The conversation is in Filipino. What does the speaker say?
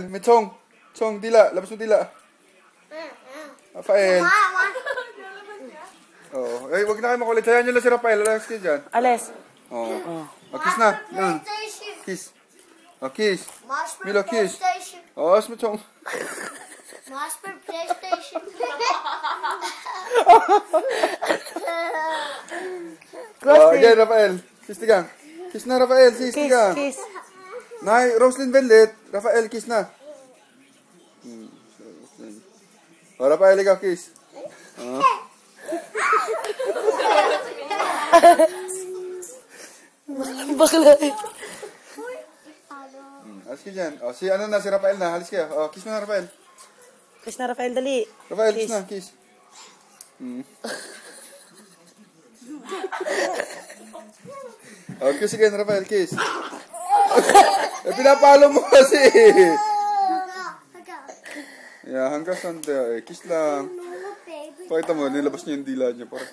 May Chong. Chong, dila. Labas mo dila. Rafael. Oh, eh, wag na kayo makulit. Hayaan nyo lang si Rafael. Relax kayo dyan. Ales. Oh. Oh, kiss na. Yun. Kiss. Oh, kiss. Milo, kiss. Oh, as mo Chong. Master PlayStation. Oh, again, Rafael. Kiss tigang. Kiss na, Rafael. Kiss tigang. Kiss. Nay, Roslyn Velvet. Rafael, kiss na. Oh, Rafael, ikaw, kiss. Oh. Bakla. Alis ka dyan. Oh, si ano na, si Rafael na. Halis kayo. Oh, kiss mo na, Rafael. Kiss na, Rafael, dali. Rafael, kiss na, kiss. Oh, kiss again, Rafael, kiss. Eh, pinapalo mo kasi. Yeah, hanggang saan tayo. Kiss lang. Pakita mo, nilabas niyo yung dila niyo. Parang